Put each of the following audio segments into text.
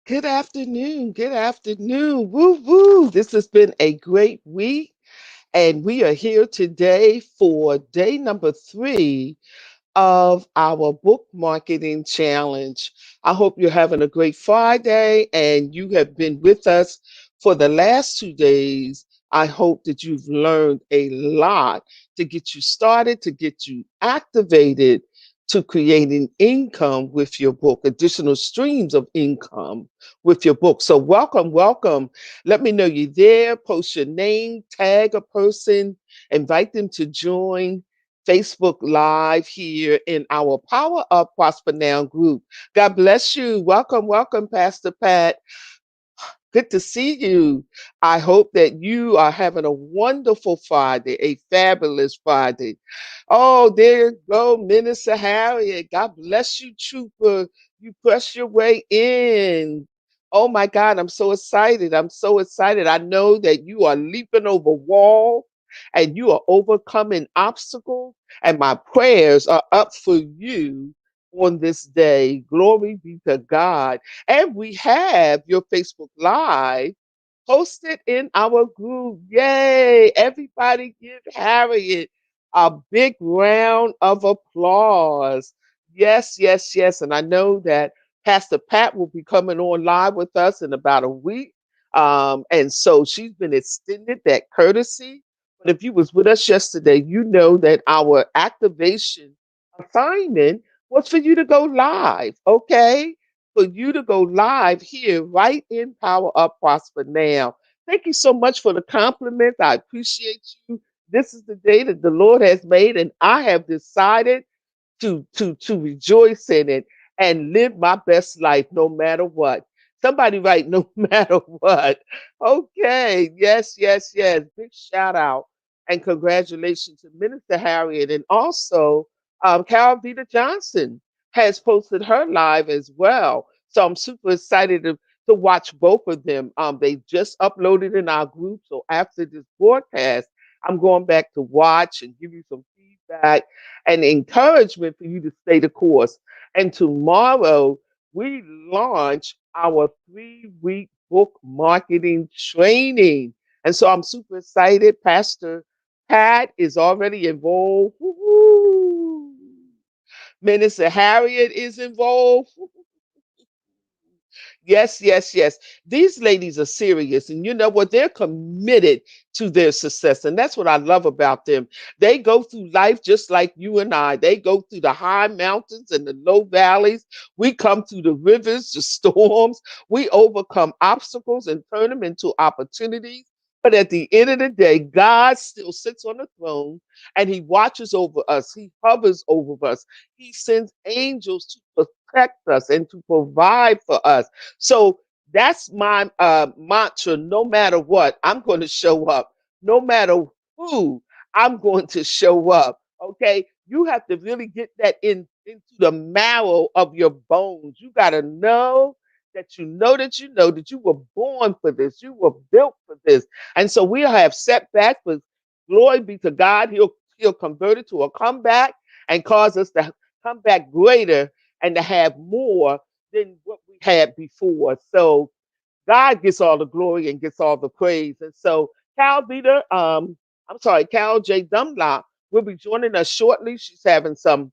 Good afternoon. Good afternoon. Woo woo. This has been a great week, and we are here today for day number 3 of our book marketing challenge. I hope you're having a great Friday and you have been with us for the last 2 days. I hope that you've learned a lot to get you started, to get you activated to creating income with your book, additional streams of income with your book. So, welcome, welcome. Let me know you're there. Post your name, tag a person, invite them to join Facebook Live here in our Power Up Prosper Now group. God bless you. Welcome, welcome, Pastor Pat. Good to see you. I hope that you are having a wonderful Friday, a fabulous Friday. Oh, there you go, Minister Harriet. God bless you, Trooper. You press your way in. Oh my God, I'm so excited. I'm so excited. I know that you are leaping over walls and you are overcoming obstacles, and my prayers are up for you on this day. Glory be to God. And we have your Facebook Live posted in our group. Yay! Everybody give Harriet a big round of applause. Yes, yes, yes. And I know that Pastor Pat will be coming on live with us in about a week. And so she's been extended that courtesy. But if you was with us yesterday, you know that our activation assignment was for you to go live, okay? For you to go live here right in Power Up Prosper Now. Thank you so much for the compliments. I appreciate you. This is the day that the Lord has made, and I have decided to rejoice in it and live my best life no matter what. Somebody write no matter what. Okay. Yes, yes, yes. Big shout out and congratulations to Minister Harriet, and also Carol Vita Johnson has posted her live as well. So I'm super excited to watch both of them. They just uploaded in our group. So after this broadcast, I'm going back to watch and give you some feedback and encouragement for you to stay the course. And tomorrow, we launch our 3-week book marketing training. And so I'm super excited. Pastor Pat is already involved. Woo-hoo. Minister Harriet is involved. Yes, yes, yes. These ladies are serious, and you know what? They're committed to their success, and that's what I love about them. They go through life just like you and I. They go through the high mountains and the low valleys. We come through the rivers, the storms. We overcome obstacles and turn them into opportunities. But at the end of the day, God still sits on the throne and He watches over us. He hovers over us. He sends angels to protect us and to provide for us. So that's my mantra. No matter what, I'm going to show up. No matter who, I'm going to show up. Okay. You have to really get that into the marrow of your bones. You got to know that you know that you know that you were born for this. You were built for this. And so we'll have setbacks, but glory be to God. He'll convert it to a comeback and cause us to come back greater and to have more than what we had before. So God gets all the glory and gets all the praise. And so Cal J. Dunlop will be joining us shortly. She's having some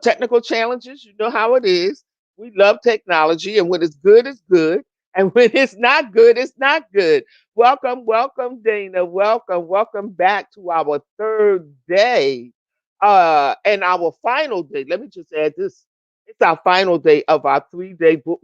technical challenges. You know how it is. We love technology, and when it's good, it's good. And when it's not good, it's not good. Welcome, welcome, Dana. Welcome, welcome back to our third day. And our final day. Let me just add this. It's our final day of our 3-day book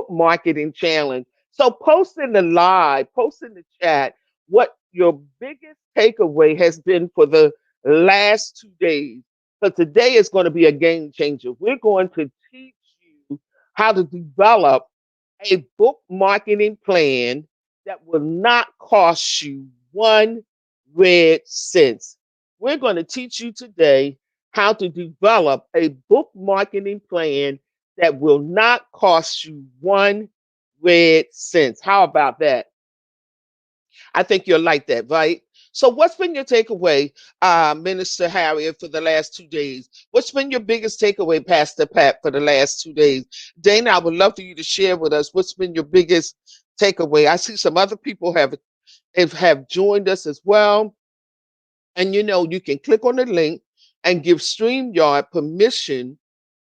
marketing challenge. So post in the live, post in the chat what your biggest takeaway has been for the last 2 days. Because today is going to be a game changer. We're going to teach you how to develop a book marketing plan that will not cost you one red cent. We're going to teach you today how to develop a book marketing plan that will not cost you one red cent. How about that? I think you'll like that, right? So, what's been your takeaway, Minister Harriet, for the last 2 days? What's been your biggest takeaway, Pastor Pat, for the last 2 days? Dana, I would love for you to share with us what's been your biggest takeaway. I see some other people have joined us as well. And you can click on the link and give StreamYard permission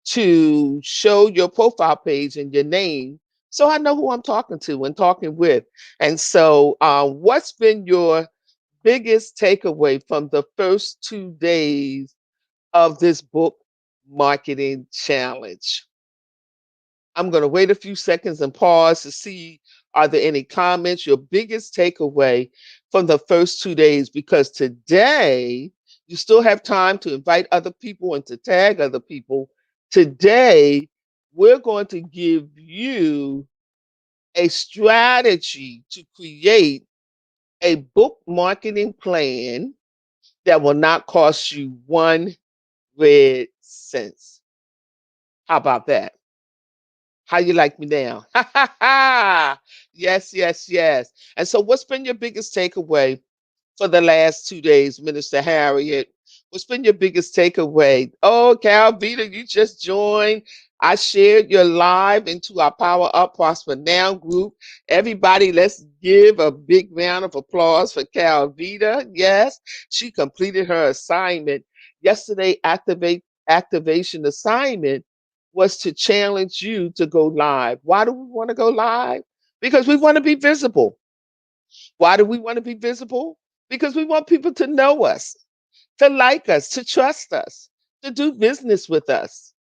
to show your profile page and your name so I know who I'm talking to and talking with. And so, what's been your biggest takeaway from the first 2 days of this book marketing challenge? I'm going to wait a few seconds and pause to see are there any comments, your biggest takeaway from the first 2 days, because today you still have time to invite other people and to tag other people. Today, we're going to give you a strategy to create a book marketing plan that will not cost you one red cents. How about that? How you like me now? Yes, yes, yes. And so, what's been your biggest takeaway for the last 2 days, Minister Harriet? What's been your biggest takeaway? Oh, Calvita, you just joined. I shared your live into our Power Up Prosper Now group. Everybody, let's give a big round of applause for Calvita. Yes, she completed her assignment yesterday. Activation assignment was to challenge you to go live. Why do we want to go live? Because we want to be visible. Why do we want to be visible? Because we want people to know us, to like us, to trust us, to do business with us.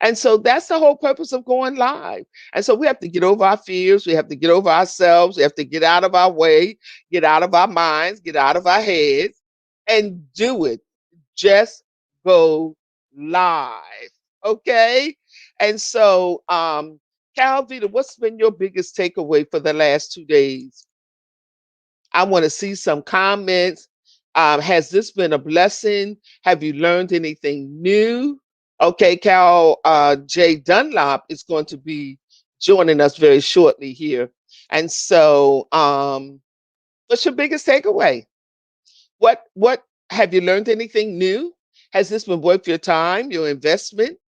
And so that's the whole purpose of going live. And so we have to get over our fears. We have to get over ourselves. We have to get out of our way, get out of our minds, get out of our heads, and do it. Just go live. Okay. And so, Calvita, what's been your biggest takeaway for the last 2 days? I want to see some comments. Has this been a blessing? Have you learned anything new? Okay, Cal J. Dunlop is going to be joining us very shortly here. And so, what's your biggest takeaway? What have you learned anything new? Has this been worth your time, your investment?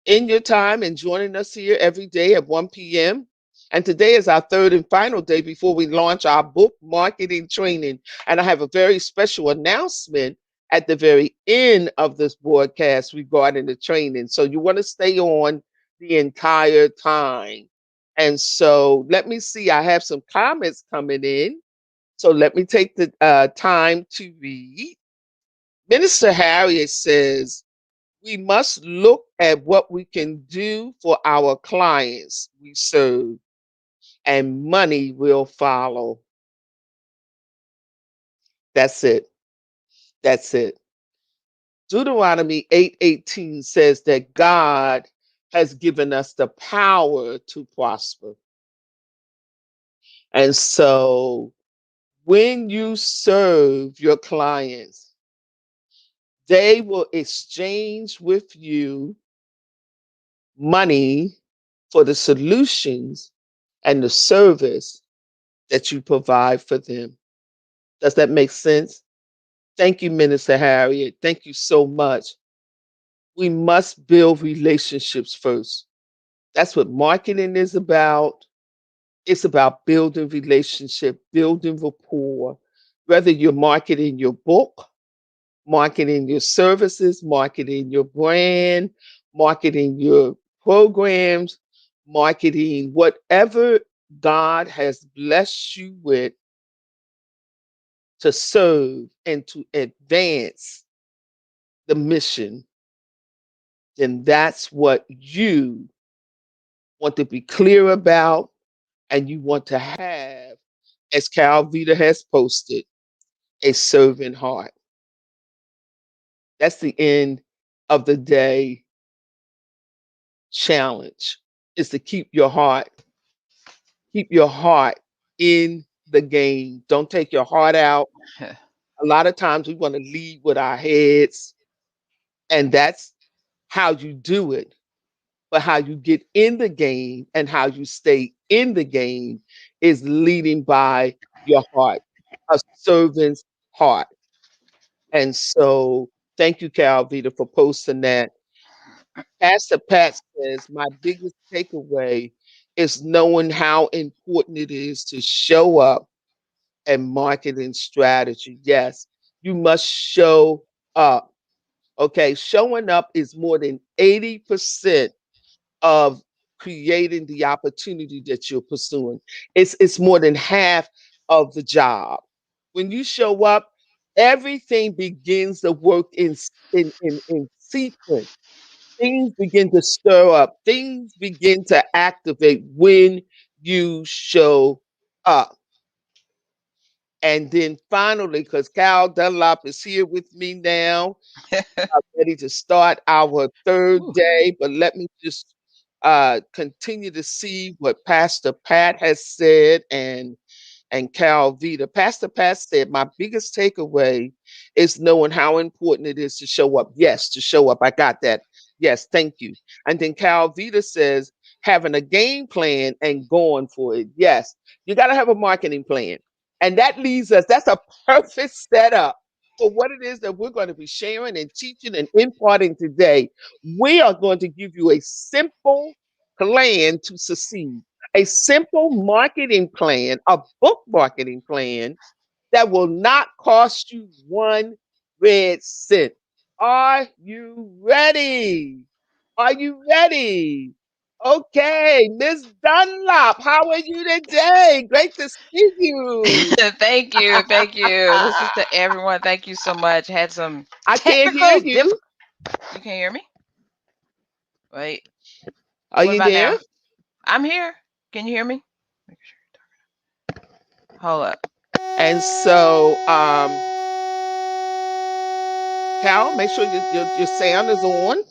In your time and joining us here every day at 1 p.m. And today is our third and final day before we launch our book marketing training. And I have a very special announcement at the very end of this broadcast regarding the training. So you want to stay on the entire time. And so let me see, I have some comments coming in. So let me take the time to read. Minister Harriet says, we must look at what we can do for our clients we serve, and money will follow. That's it. That's it. Deuteronomy 8:18 says that God has given us the power to prosper. And so when you serve your clients, they will exchange with you money for the solutions and the service that you provide for them. Does that make sense? Thank you, Minister Harriet. Thank you so much. We must build relationships first. That's what marketing is about. It's about building relationship, building rapport. Whether you're marketing your book, marketing your services, marketing your brand, marketing your programs, marketing whatever God has blessed you with to serve and to advance the mission, then that's what you want to be clear about and you want to have, as Calvita has posted, a servant heart. That's the end of the day challenge, is to keep your heart in the game. Don't take your heart out. A lot of times we want to lead with our heads, and that's how you do it. But how you get in the game and how you stay in the game is leading by your heart, a servant's heart. And so thank you, Calvita, for posting that. Pastor Pat says, my biggest takeaway is knowing how important it is to show up and marketing strategy. Yes, you must show up. Okay, showing up is more than 80% of creating the opportunity that you're pursuing. It's more than half of the job. When you show up, everything begins to work in sequence. Things begin to stir up. Things begin to activate when you show up. And then finally, because Cal Dunlop is here with me now, ready to start our third Ooh. day, but let me just continue to see what Pastor Pat has said and Cal Vita. Pastor Pat said, my biggest takeaway is knowing how important it is to show up. Yes, to show up. I got that. Yes, thank you. And then Cal Vita says, having a game plan and going for it. Yes, you got to have a marketing plan. And that leads us, that's a perfect setup for what it is that we're going to be sharing and teaching and imparting today. We are going to give you a simple plan to succeed, a simple marketing plan, a book marketing plan that will not cost you one red cent. Are you ready? Are you ready? Okay, Miss Dunlop, how are you today? Great to see you. Thank you. Thank you. This is to everyone. Thank you so much. Had some I can't hear technical you. difficulties. You can hear me? Wait. Are What you about there? now? I'm here. Can you hear me? Hold up. And so, Cal, make sure your sound is on.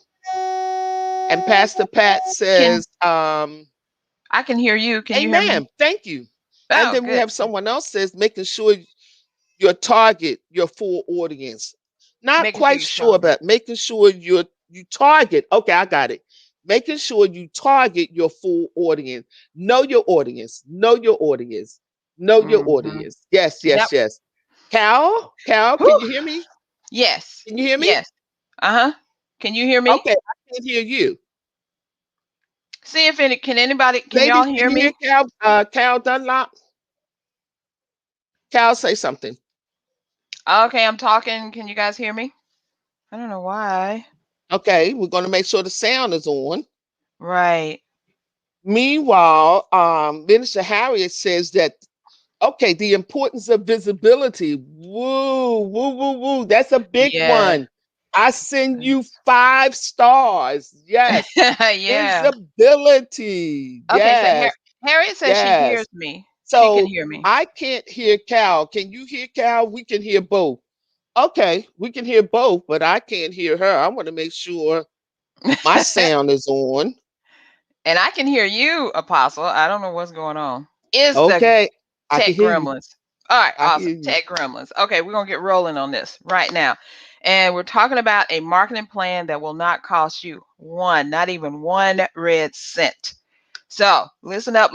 And Pastor Pat Can says, I can hear you? Can you hear me? Amen. Thank you. And Oh, then we good. have someone else says, making sure your target, your full audience. Not Making sure quite you sure target. about making sure you target. Okay, I got it. Making sure you target your full audience. Know your audience. Know your audience. Know your Mm-hmm. audience. Yes, Yep. yes, yes. Cal, can Whew. you hear me? Yes. Can you hear me? Yes. Uh-huh. Can you hear me? Okay, I can't hear you. See if any can anybody can Ladies, y'all can hear you hear me? Cal Dunlop? Cal, say something. Okay, I'm talking. Can you guys hear me? I don't know why. Okay, we're going to make sure the sound is on. Right. Meanwhile, Minister Harriet says that, okay, the importance of visibility. Woo, woo, woo, woo. That's a big Yeah. one. I send you 5 stars. Yes. Yeah. Visibility. Okay, so Yes. Harriet says she hears Yes. me. She can So hear me. I can't hear Cal. Can you hear Cal? We can hear both. Okay, we can hear both, but I can't hear her. I want to make sure my sound is on. And I can hear you, Apostle. I don't know what's going on. Is the Okay, I can tech hear you. gremlins. All right, I hear awesome. you. Tech gremlins. Okay, we're going to get rolling on this right now. And we're talking about a marketing plan that will not cost you not even one red cent. So listen up,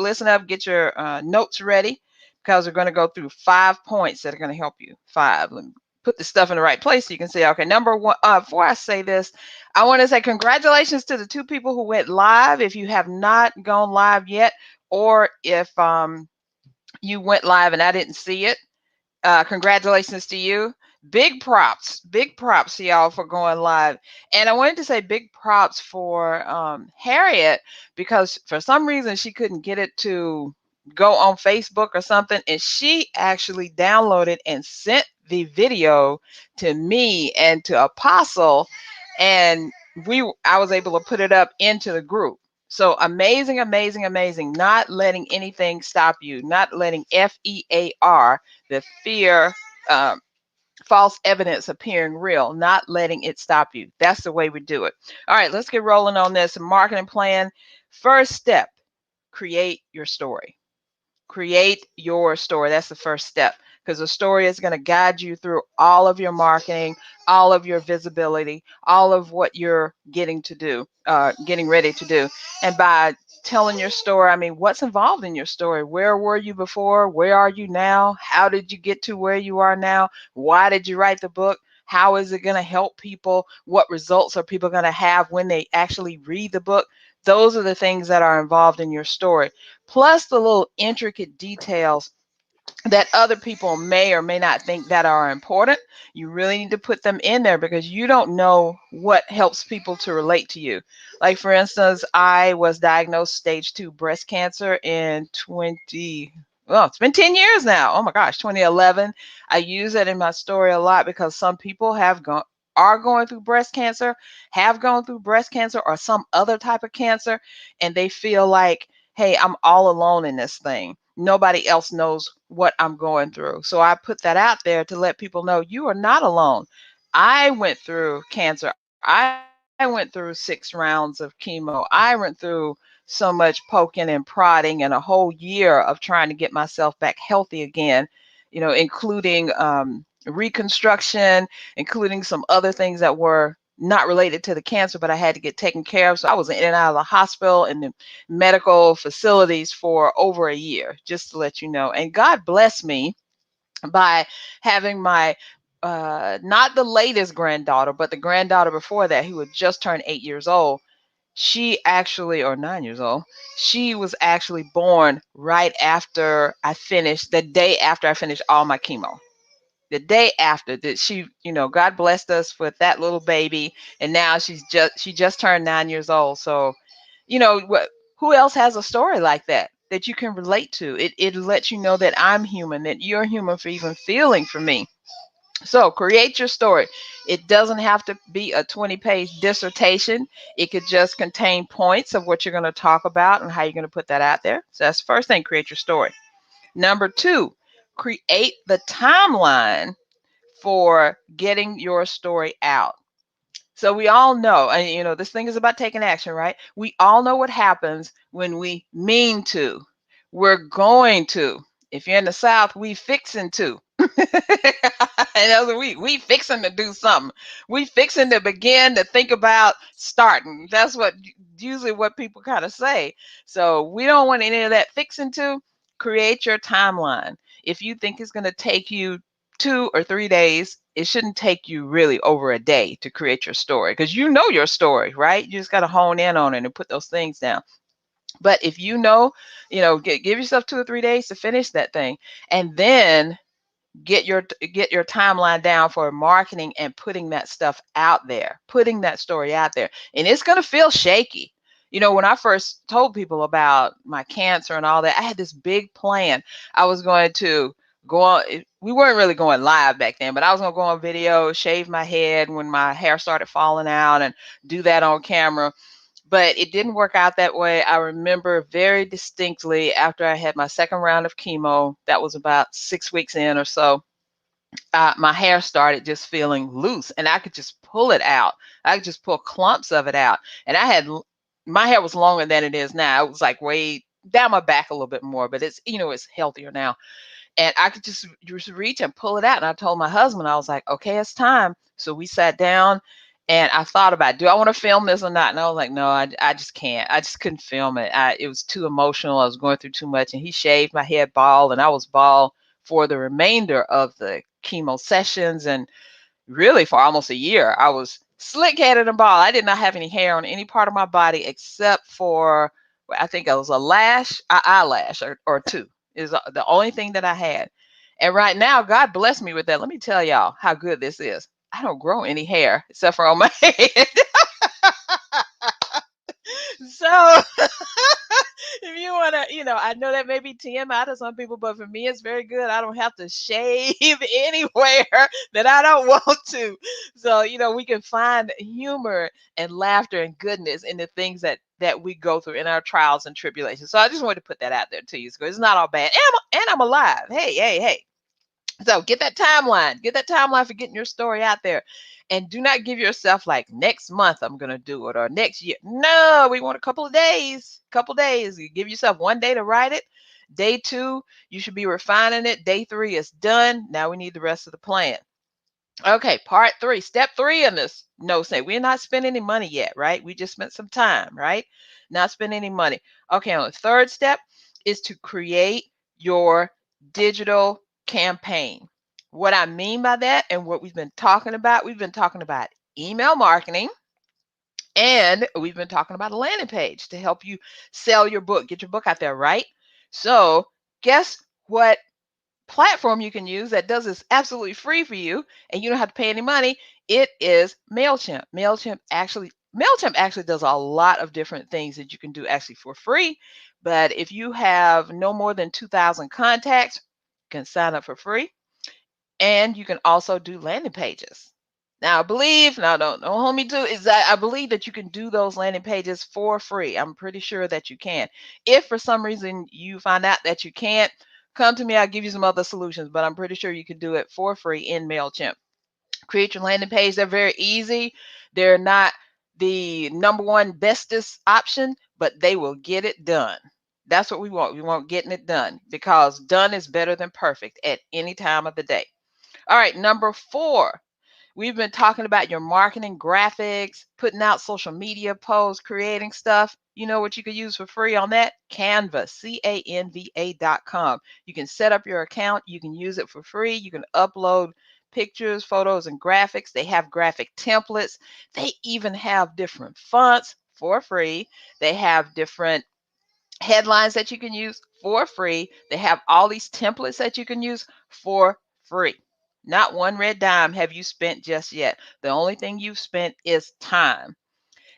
get your notes ready because we're going to go through 5 points that are going to help you. Let me put the stuff in the right place so you can say, okay, number one, before I say this, I want to say congratulations to the 2 people who went live. If you have not gone live yet, or if you went live and I didn't see it, congratulations to you. Big props to y'all for going live. And I wanted to say big props for Harriet because for some reason she couldn't get it to go on Facebook or something, and she actually downloaded and sent the video to me and to Apostle, and I was able to put it up into the group. So amazing, amazing, amazing. Not letting anything stop you, not letting FEAR, the fear, um, false evidence appearing real, not letting it stop you. That's the way we do it. All right, let's get rolling on this marketing plan. First step, create your story. Create your story. That's the first step because the story is going to guide you through all of your marketing, all of your visibility, all of what you're getting ready to do. And by telling your story, I mean, what's involved in your story? Where were you before? Where are you now? How did you get to where you are now? Why did you write the book? How is it going to help people? What results are people going to have when they actually read the book? Those are the things that are involved in your story, plus the little intricate details that other people may or may not think that are important. You really need to put them in there because you don't know what helps people to relate to you. Like, for instance, I was diagnosed stage 2 breast cancer in 20, well, it's been 10 years now. Oh my gosh, 2011. I use it in my story a lot because some people are going through breast cancer, have gone through breast cancer or some other type of cancer, and they feel like, hey, I'm all alone in this thing. Nobody else knows what I'm going through. So I put that out there to let people know you are not alone. I went through cancer. I went through 6 rounds of chemo. I went through so much poking and prodding and a whole year of trying to get myself back healthy again, including reconstruction, including some other things that were not related to the cancer, but I had to get taken care of. So I was in and out of the hospital and the medical facilities for over a year, just to let you know. And God blessed me by having my not the latest granddaughter, but the granddaughter before that, who had just turned 8 years old. She actually, or 9 years old, she was actually born right after I finished, the day after I finished all my chemo. The day after that, she, God blessed us with that little baby, and now she just turned 9 years old. So, what? Who else has a story like that you can relate to? It lets you know that I'm human, that you're human for even feeling for me. So create your story. It doesn't have to be a 20-page dissertation. It could just contain points of what you're going to talk about and how you're going to put that out there. So that's the first thing, create your story. Number 2, create the timeline for getting your story out. So we all know, and this thing is about taking action, right? We all know what happens when we mean to. We're going to. If you're in the South, we fixing to. And other we fixing to do something. We fixing to begin to think about starting. That's what usually what people kind of say. So we don't want any of that fixing to. Create your timeline. If you think it's going to take you 2 or 3 days, it shouldn't take you really over a day to create your story because you know your story, right? You just got to hone in on it and put those things down. But if give yourself 2 or 3 days to finish that thing, and then get your timeline down for marketing and putting that stuff out there, putting that story out there. And it's going to feel shaky. When I first told people about my cancer and all that, I had this big plan. I was going to go on. We weren't really going live back then, but I was going to go on video, shave my head when my hair started falling out, and do that on camera. But it didn't work out that way. I remember very distinctly after I had my second round of chemo, that was about 6 weeks in or so, my hair started just feeling loose and I could just pull it out. I could just pull clumps of it out. And my hair was longer than it is now. It was like way down my back a little bit more, but it's healthier now. And I could just reach and pull it out. And I told my husband, I was like, okay, it's time. So we sat down and I thought about, do I want to film this or not? And I was like, no, I just can't. I just couldn't film it. It was too emotional. I was going through too much. And he shaved my head bald and I was bald for the remainder of the chemo sessions. And really for almost a year, I was slick headed and bald. I did not have any hair on any part of my body except for, I think it was an eyelash or two is the only thing that I had. And right now, God bless me with that. Let me tell y'all how good this is. I don't grow any hair except for on my head. So if you want to, I know that may be TMI to some people, but for me, it's very good. I don't have to shave anywhere that I don't want to. So, we can find humor and laughter and goodness in the things that we go through in our trials and tribulations. So I just wanted to put that out there to you. So it's not all bad. And I'm alive. Hey, hey, hey. So get that timeline. Get that timeline for getting your story out there. And do not give yourself like next month I'm gonna do it or next year. No, we want a couple of days. Couple days. You give yourself one day to write it. Day 2, you should be refining it. Day 3 is done. Now we need the rest of the plan. Okay, part three, step three in this. No, say we're not spending any money yet, right? We just spent some time, right? Not spending any money. Okay, on the third step is to create your digital campaign. What I mean by that and what we've been talking about email marketing, and we've been talking about a landing page to help you sell your book, get your book out there, right? So, guess what platform you can use that does this absolutely free for you and you don't have to pay any money? It is Mailchimp. Mailchimp actually does a lot of different things that you can do actually for free. But if you have no more than 2,000 contacts, you can sign up for free, and you can also do landing pages. Now, I believe, now don't hold me to, is that I believe that you can do those landing pages for free. I'm pretty sure that you can. If for some reason you find out that you can't, come to me. I'll give you some other solutions, but I'm pretty sure you can do it for free in Mailchimp. Create your landing page. They're very easy. They're not the number one bestest option, but they will get it done. That's what we want. We want getting it done, because done is better than perfect at any time of the day. All right, number four, we've been talking about your marketing, graphics, putting out social media posts, creating stuff. You know what you could use for free on that? Canva, Canva.com. You can set up your account. You can use it for free. You can upload pictures, photos, and graphics. They have graphic templates. They even have different fonts for free. They have different headlines that you can use for free. They have all these templates that you can use for free. Not one red dime have you spent just yet. The only thing you've spent is time.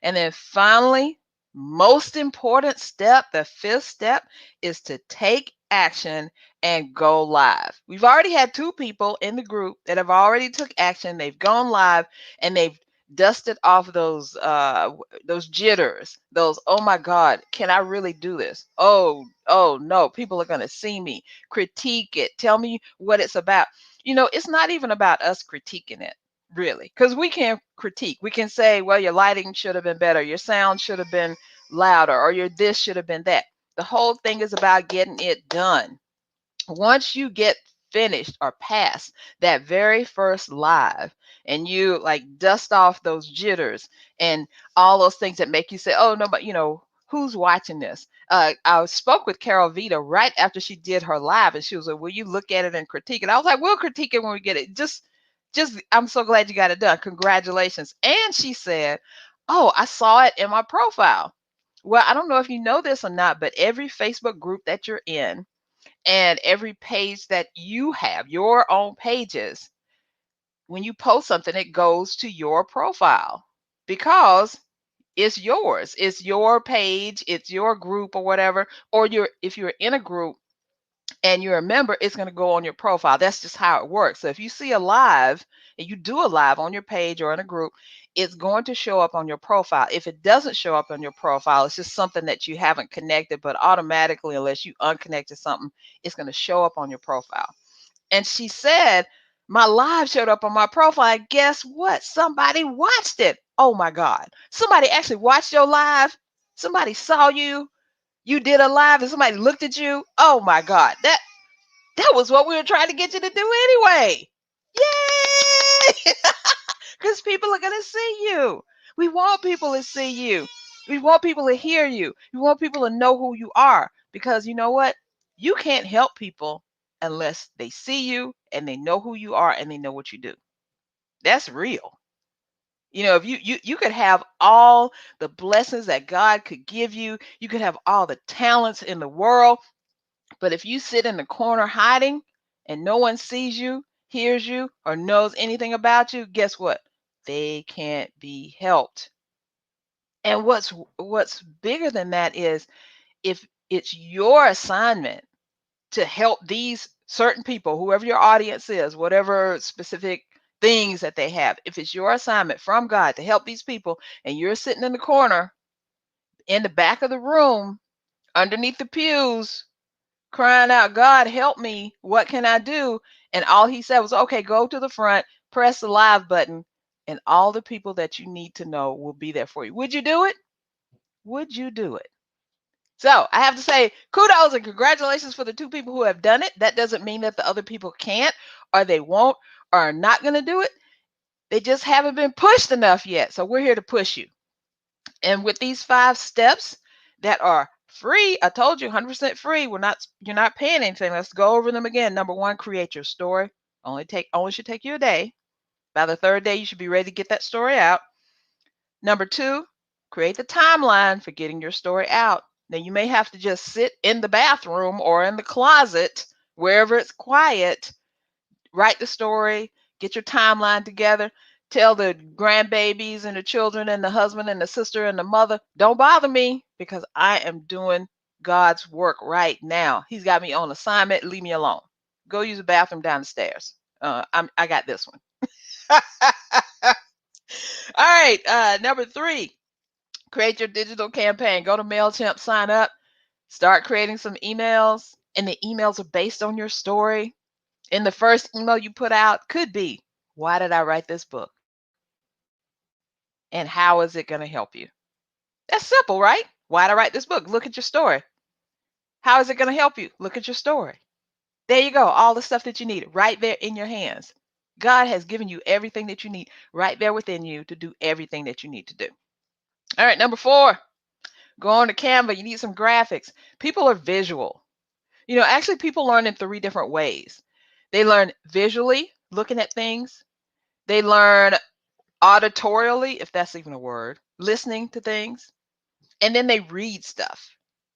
And then finally, most important step, the fifth step, is to take action and go live. We've already had two people in the group that have already took action. They've gone live and they've dusted off those jitters, those, oh my God, can I really do this? Oh no, people are going to see me. Critique it. Tell me what it's about. It's not even about us critiquing it, really, because we can critique. We can say, well, your lighting should have been better, your sound should have been louder, or your this should have been that. The whole thing is about getting it done. Once you get finished or past that very first live, and you like dust off those jitters and all those things that make you say, oh no, but who's watching this? I spoke with Carol Vita right after she did her live, and she was like, will you look at it and critique it? I was like, we'll critique it when we get it. Just I'm so glad you got it done, congratulations. And she said, oh, I saw it in my profile. Well, I don't know if you know this or not, but every Facebook group that you're in and every page that you have, your own pages, when you post something, it goes to your profile, because it's yours. It's your page, it's your group or whatever. Or if you're in a group and you're a member, it's going to go on your profile. That's just how it works. So if you see a live and you do a live on your page or in a group, it's going to show up on your profile. If it doesn't show up on your profile, it's just something that you haven't connected, but automatically, unless you unconnected something, it's going to show up on your profile. And she said, my live showed up on my profile. And guess what? Somebody watched it. Oh my God. Somebody actually watched your live. Somebody saw you. You did a live and somebody looked at you. Oh my God. That was what we were trying to get you to do anyway. Yay! Because people are going to see you. We want people to see you. We want people to hear you. We want people to know who you are. Because you know what? You can't help people unless they see you and they know who you are and they know what you do. That's real. If you could have all the blessings that God could give you, you could have all the talents in the world, but if you sit in the corner hiding and no one sees you, hears you, or knows anything about you, guess what? They can't be helped. And what's bigger than that is, if it's your assignment to help these certain people, whoever your audience is, whatever specific things that they have, if it's your assignment from God to help these people, and you're sitting in the corner, in the back of the room, underneath the pews, crying out, God, help me. What can I do? And all he said was, okay, go to the front, press the live button, and all the people that you need to know will be there for you. Would you do it? Would you do it? So I have to say kudos and congratulations for the two people who have done it. That doesn't mean that the other people can't, or they won't, or are not going to do it. They just haven't been pushed enough yet. So we're here to push you. And with these 5 steps that are free, I told you 100% free. You're not paying anything. Let's go over them again. Number 1, create your story. Only should take you a day. By the 3rd day, you should be ready to get that story out. Number 2, create the timeline for getting your story out. Now, you may have to just sit in the bathroom or in the closet, wherever it's quiet, write the story, get your timeline together, tell the grandbabies and the children and the husband and the sister and the mother, don't bother me because I am doing God's work right now. He's got me on assignment. Leave me alone. Go use the bathroom down the stairs. I got this one. All right. Number 3, create your digital campaign. Go to Mailchimp, sign up, start creating some emails, and the emails are based on your story. And the first email you put out could be, why did I write this book? And how is it going to help you? That's simple, right? Why did I write this book? Look at your story. How is it going to help you? Look at your story. There you go. All the stuff that you need right there in your hands. God has given you everything that you need right there within you to do everything that you need to do. All right, number 4, go on to Canva. You need some graphics. People are visual. Actually, people learn in 3 different ways. They learn visually, looking at things. They learn auditorially, if that's even a word, listening to things, and then they read stuff.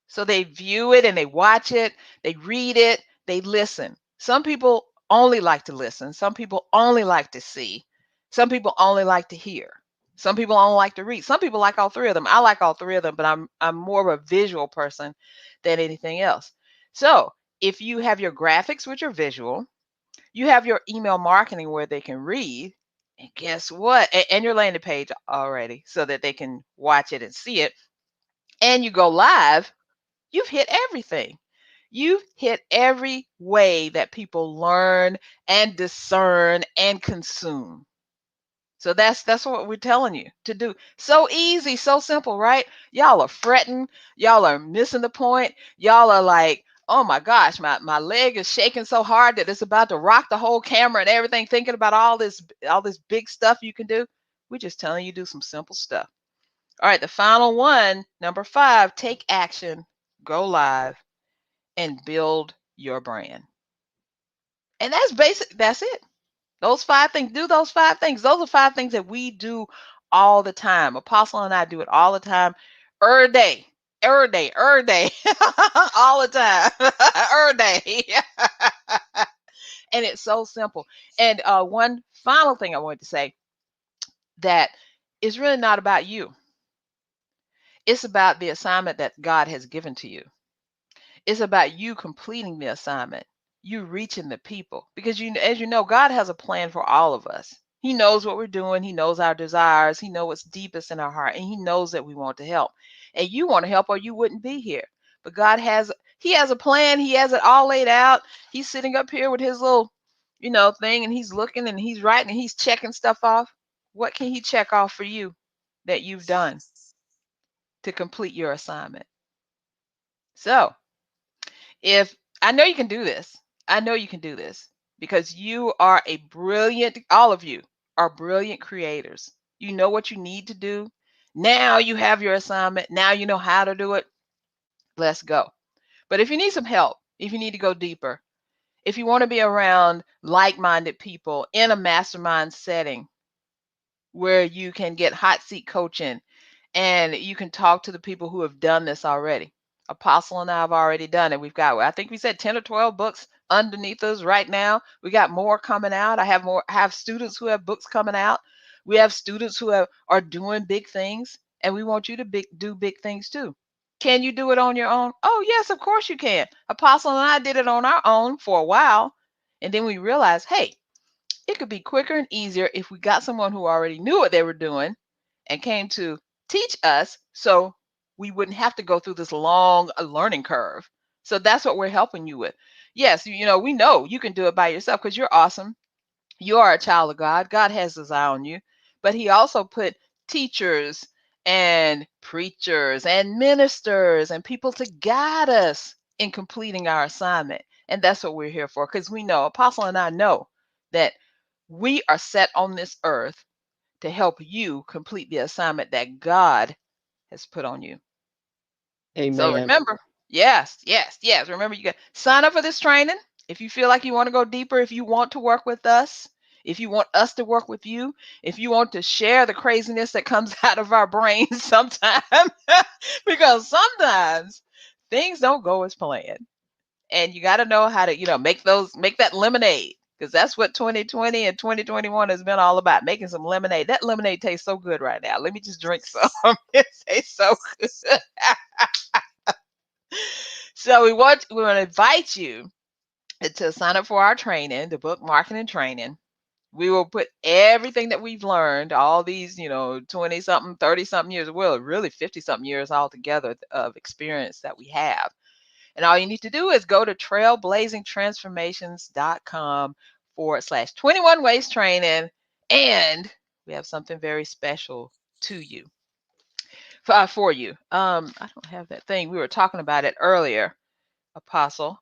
So they view it and they watch it, they read it, they listen. Some people only like to listen, some people only like to see, some people only like to hear. Some people only like to read. Some people like all 3 of them. I like all 3 of them, but I'm more of a visual person than anything else. So, if you have your graphics which are visual, you have your email marketing where they can read, and guess what? And your landing page already so that they can watch it and see it. And you go live, you've hit everything. You've hit every way that people learn and discern and consume. So that's what we're telling you to do. So easy, so simple, right? Y'all are fretting, y'all are missing the point. Y'all are like, oh my gosh, my leg is shaking so hard that it's about to rock the whole camera and everything, thinking about all this big stuff you can do. We're just telling you do some simple stuff. All right, the final one, number 5, take action, go live, and build your brand. And that's basic, that's it. Those 5 things, do those 5 things. Those are 5 things that we do all the time. Apostle and I do it all the time, every day, every day, every day, all the time, every day. And it's so simple. And one final thing I wanted to say, that it's really not about you. It's about the assignment that God has given to you. It's about you completing the assignment, you reaching the people. Because as you know, God has a plan for all of us. He knows what we're doing. He knows our desires. He knows what's deepest in our heart. And he knows that we want to help. And you want to help or you wouldn't be here. But he has a plan. He has it all laid out. He's sitting up here with his little, thing, and he's looking and he's writing and he's checking stuff off. What can he check off for you that you've done to complete your assignment? So, if I know you can do this, I know you can do this because you are all of you are brilliant creators. You know what you need to do. Now you have your assignment. Now you know how to do it. Let's go. But if you need some help, if you need to go deeper, if you want to be around like minded people in a mastermind setting where you can get hot seat coaching and you can talk to the people who have done this already. Apostle and I have already done it. I think we said 10 or 12 books underneath us right now. We got more coming out. I have students who have books coming out. We have students who are doing big things, and we want you to do big things too. Can you do it on your own? Oh, yes, of course you can. Apostle and I did it on our own for a while, and then we realized, hey, it could be quicker and easier if we got someone who already knew what they were doing and came to teach us so we wouldn't have to go through this long learning curve. So that's what we're helping you with. Yes, we know you can do it by yourself because you're awesome. You are a child of God. God has his eye on you. But he also put teachers and preachers and ministers and people to guide us in completing our assignment. And that's what we're here for because we know, Apostle and I know that We are set on this earth to help you complete the assignment that God has put on you. So Amen. remember, yes, yes, yes. Remember, you got sign up for this training. If you feel like you want to go deeper, if you want to work with us, if you want us to work with you, if you want to share the craziness that comes out of our brains sometimes, because sometimes things don't go as planned. And you got to know how to, make that lemonade, because that's what 2020 and 2021 has been all about, making some lemonade. That lemonade tastes so good right now. Let me just drink some. It tastes so good. So we want to invite you to sign up for our training, the book marketing training. We will put everything that we've learned, all these, 20 something, 30 something years, well, really 50 something years altogether of experience that we have. And all you need to do is go to trailblazingtransformations.com/21 ways training. And we have something very special to you, for you. I don't have that thing. We were talking about it earlier, Apostle,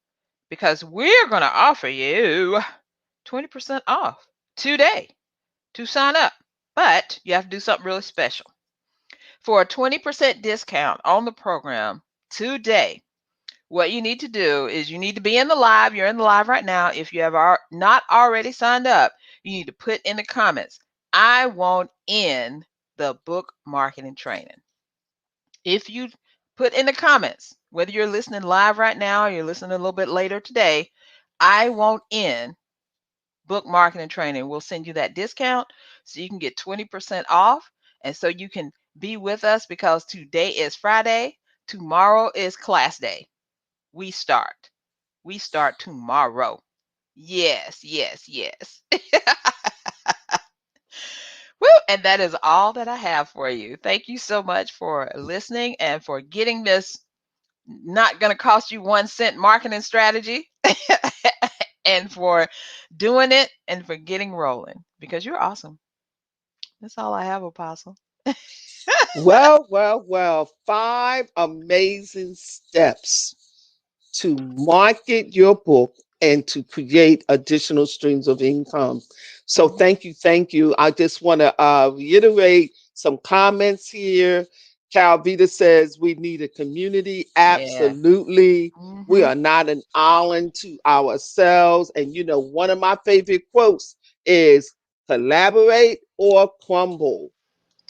because we're going to offer you 20% off today to sign up. But you have to do something really special. For a 20% discount on the program today, what you need to do is you need to be in the live. You're in the live right now. If you have not already signed up, you need to put in the comments, I want in the book marketing training. If you put in the comments, whether you're listening live right now or you're listening a little bit later today, I want in book marketing training, we'll send you that discount so you can get 20% off. And so you can be with us, because today is Friday, tomorrow is class day. We start. We start tomorrow. Yes, yes, yes. Woo! And that is all that I have for you. Thank you so much for listening and for getting this not going to cost you 1 cent marketing strategy, and for doing it and for getting rolling, because you're awesome. That's all I have, Apostle. Well, well, well. 5 amazing steps to market your book and to create additional streams of income. So Mhm. thank you, thank you. I just want to reiterate some comments here. Calvita says we need a community. Yes. Absolutely. We Mhm. are not an island to ourselves. And one of my favorite quotes is collaborate or crumble.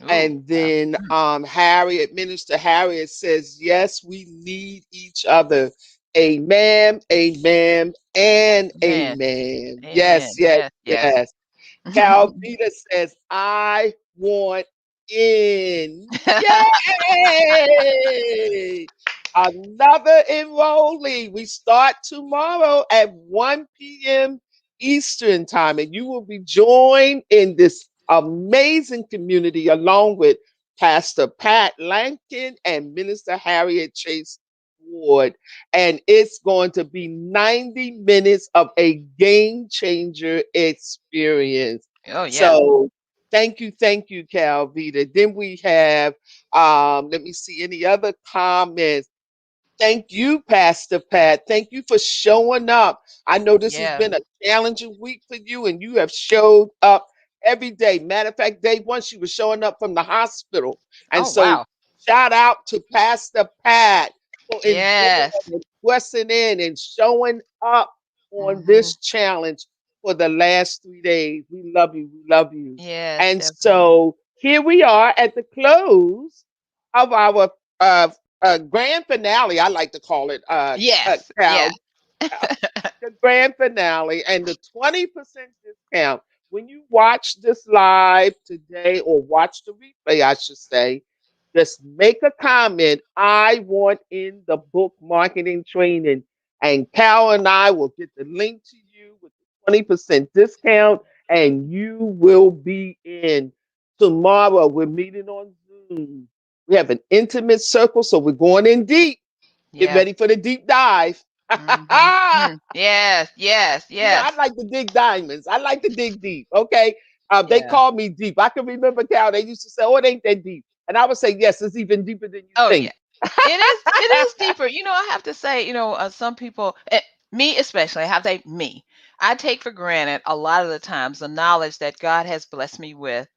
Ooh, And yeah. then Harriet, Minister Harriet says, yes, we need each other. Amen, amen, and Amen. amen. Amen. Yes, yes, Yes, yes. yes. Calvita says, I want in. Yay! Another enrollee. We start tomorrow at 1 p.m. Eastern time, and you will be joined in this amazing community along with Pastor Pat Lankin and Minister Harriet Chase Ward. And it's going to be 90 minutes of a game changer experience. Oh, yeah. So thank you, Calvita. Then we have let me see any other comments. Thank you, Pastor Pat. Thank you for showing up. I know this has Yeah. been a challenging week for you, and you have showed up every day. Matter of fact, day one, she was showing up from the hospital. And Oh, so, wow. shout out to Pastor Pat for enjoying Yes. and pressing in and showing up on Mhm. this challenge for the last 3 days. We love you. We love you. Yes, And definitely. so, here we are at the close of our uh, grand finale. I like to call it Yes. Yeah. Cal, the grand finale and the 20% discount. When you watch this live today or watch the replay, I should say, just make a comment. I want in the book marketing training. And Cal and I will get the link to you with the 20% discount, and you will be in. Tomorrow, we're meeting on Zoom. We have an intimate circle, so we're going in deep. Get Yeah. ready for the deep dive. Mhm. Mm. Yes, yes, I yes. like to dig diamonds. I like to dig deep. Okay. They Yeah. call me deep. I can remember, Cal, they used to say, oh, it ain't that deep. And I would say, yes, it's even deeper than you Oh, yeah. think. It is deeper. I have to say, some people, me especially, I have to say me. I take for granted a lot of the times the knowledge that God has blessed me with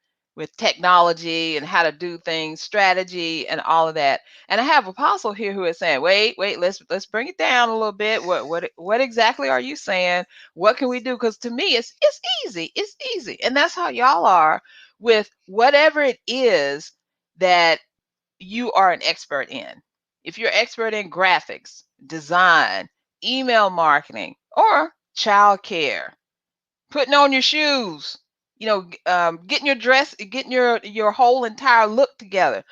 technology and how to do things, strategy and all of that. And I have Apostle here who is saying, wait, let's bring it down a little bit. What exactly are you saying? What can we do? Because to me it's easy. It's easy. And that's how y'all are with whatever it is that you are an expert in. If you're expert in graphics, design, email marketing, or childcare, putting on your shoes, getting your dress, getting your whole entire look together,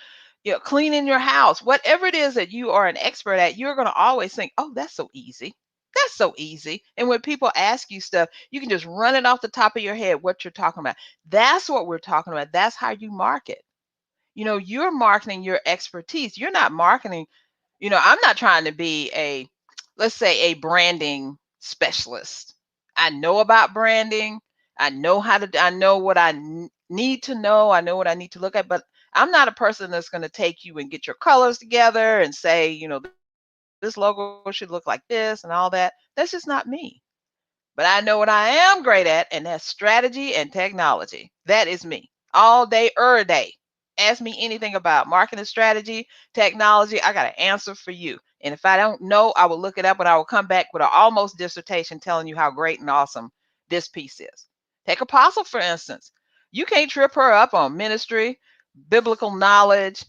cleaning your house, whatever it is that you are an expert at, you're going to always think, oh, that's so easy. That's so easy. And when people ask you stuff, you can just run it off the top of your head what you're talking about. That's what we're talking about. That's how you market. You're marketing your expertise. You're not marketing, I'm not trying to be let's say, a branding specialist. I know about branding. I know what need to know. I know what I need to look at, but I'm not a person that's going to take you and get your colors together and say, this logo should look like this and all that. That's just not me. But I know what I am great at, and that's strategy and technology. That is me all day, day. Ask me anything about marketing strategy, technology. I got an answer for you. And if I don't know, I will look it up and I will come back with an almost dissertation telling you how great and awesome this piece is. Take Apostle, for instance. You can't trip her up on ministry, biblical knowledge,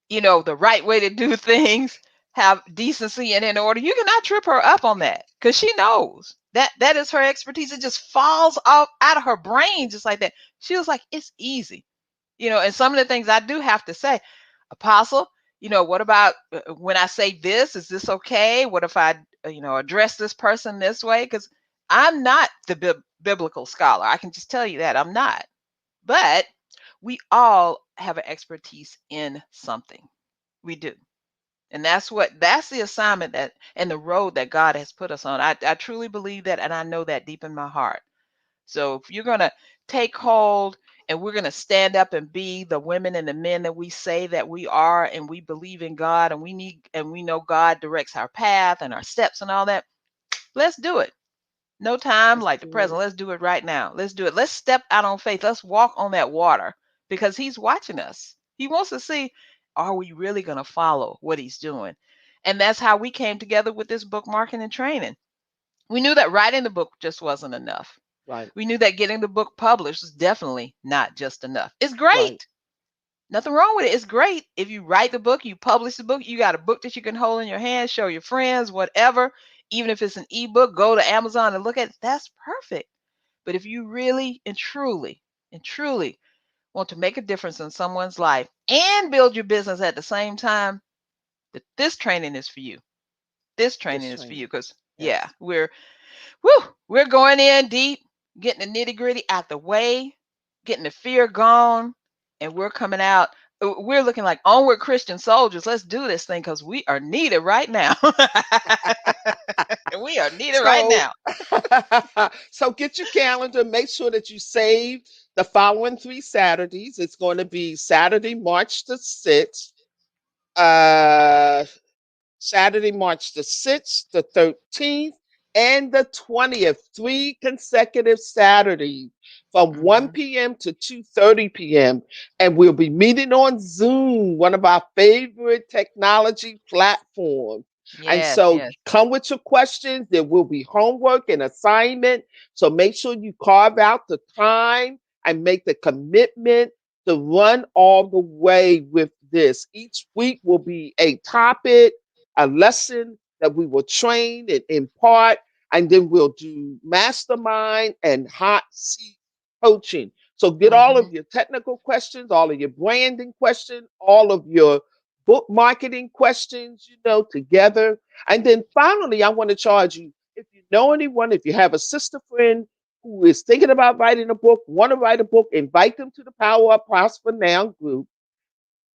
the right way to do things, have decency and in order. You cannot trip her up on that because she knows that is her expertise. It just falls off out of her brain just like that. She was like, it's easy. And some of the things I do have to say, Apostle, what about when I say this? Is this okay? What if I, address this person this way? Because I'm not the biblical scholar. I can just tell you that I'm not. But we all have an expertise in something. We do. And that's the assignment that and the road that God has put us on. I truly believe that, and I know that deep in my heart. So if you're going to take hold and we're going to stand up and be the women and the men that we say that we are, and we believe in God, and we know God directs our path and our steps and all that, let's do it. No time Let's like the do present. it. Let's do it right now. Let's do it. Let's step out on faith. Let's walk on that water because he's watching us. He wants to see, are we really going to follow what he's doing? And that's how we came together with this book marketing and training. We knew that writing the book just wasn't enough. Right. We knew that getting the book published was definitely not just enough. It's Right. great. Nothing wrong with it. It's great. If you write the book, you publish the book, you got a book that you can hold in your hand, show your friends, whatever. Even if it's an ebook, go to Amazon and look at it. That's perfect. But if you really and truly want to make a difference in someone's life and build your business at the same time, that this training is for you. This This training is for training. you because yeah, Yes. we're going in deep, getting the nitty gritty out the way, getting the fear gone, and we're coming out. We're looking like onward Christian soldiers. Let's do this thing because we are needed right now. We are needed right So, now. so get your calendar. Make sure that you save the following 3 Saturdays. It's going to be Saturday, March the 6th, uh, Saturday, March the 6th, the 13th, and the 20th, 3 consecutive Saturdays from Hmm. 1 p.m. to 2:30 p.m. And we'll be meeting on Zoom, one of our favorite technology platforms. And Yes, so yes. come with your questions. There will be homework and assignment. So make sure you carve out the time and make the commitment to run all the way with this. Each week will be a topic, a lesson that we will train and impart, and then we'll do mastermind and hot seat coaching. So get all Hmm. of your technical questions, all of your branding questions, all of your book marketing questions, together. And then finally, I want to charge you, if you know anyone, if you have a sister friend who is thinking about writing a book, want to write a book, invite them to the Power Up Prosper Now group.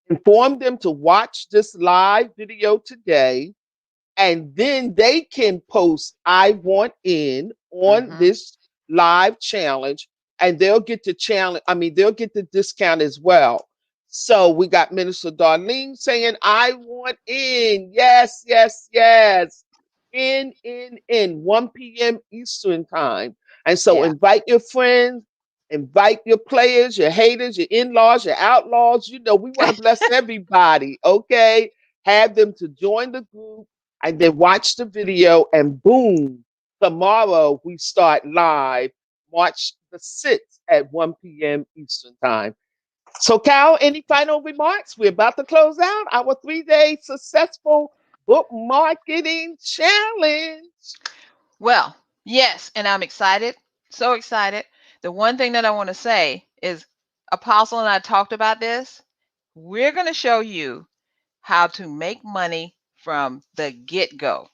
Inform them to watch this live video today, and then they can post "I want in" on Hmm. this live challenge, and they'll get the challenge. I mean, they'll get the discount as well. So we got Minister Darlene saying, "I want in." Yes, yes, yes. In 1 p.m. Eastern time. And so Yeah. invite your friends, invite your players, your haters, your in-laws, your outlaws. You know, we want to bless everybody, okay? Have them to join the group and then watch the video, and boom, tomorrow we start live, March the 6th at 1 p.m. Eastern Time. So, Cal, any final remarks? We're about to close out our 3-day successful book marketing challenge. Well, yes, and I'm excited. So excited. The one thing that I want to say is Apostle and I talked about this. We're going to show you how to make money from the get-go.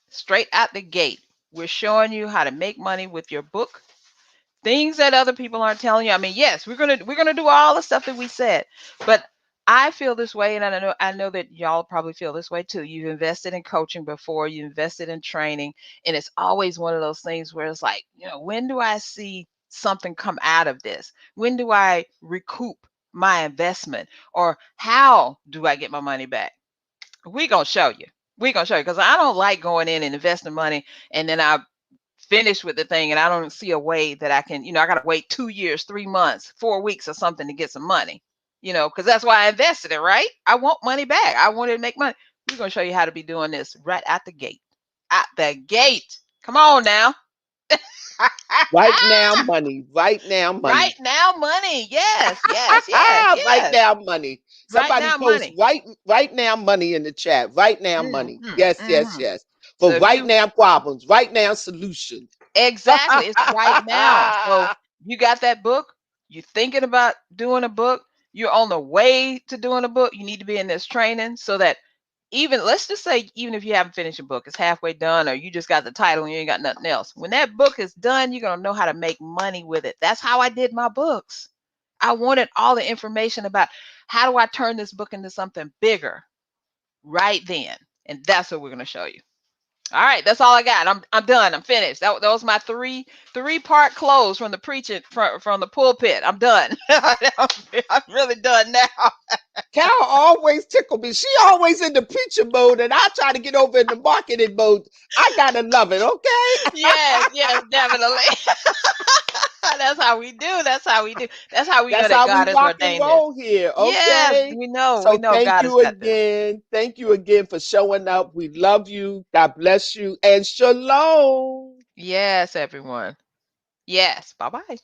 Straight out the gate. We're showing you how to make money with your book. Things that other people aren't telling you. I mean, yes, we're gonna do all the stuff that we said, but I feel this way, and I know that y'all probably feel this way too. You've invested in coaching before, you invested in training, and it's always one of those things where it's like, when do I see something come out of this? When do I recoup my investment, or how do I get my money back? We're gonna show you. We're gonna show you, because I don't like going in and investing money and then I finish with the thing and I don't see a way that I can, I got to wait 2 years, 3 months, 4 weeks or something to get some money, because that's why I invested it, right? I want money back. I wanted to make money. We're going to show you how to be doing this right out the gate. Out the gate. Come on now. Right now, money. Right now, Right money. now, money. Yes, yes, yes, Right yes. now, money. Right Somebody now, post money. right now money in the chat. Right now, money. Mm-hmm, Yes, yes, mm-hmm. yes. For So if right you now problems, right now solutions. Exactly. It's right now. So you got that book, you're thinking about doing a book, you're on the way to doing a book, you need to be in this training so that even, let's just say, even if you haven't finished a book, it's halfway done, or you just got the title and you ain't got nothing else. When that book is done, you're going to know how to make money with it. That's how I did my books. I wanted all the information about how do I turn this book into something bigger right then. And that's what we're going to show you. All right, that's all I got. I'm done. I'm finished. That was my three-part close from the preaching from the pulpit. I'm done. I'm really done now. Cal always tickle me. She always in the preacher mode, and I try to get over in the marketing mode. I gotta love it, okay? Yes, yes, definitely. That's how we do. That's how we do. That's how we know That's that how we God has rock and ordained this. roll here, Yes, okay? we know. We So know thank God has you got this. again. Thank you again for showing up. We love you. God bless you. And shalom. Yes, everyone. Yes. Bye bye.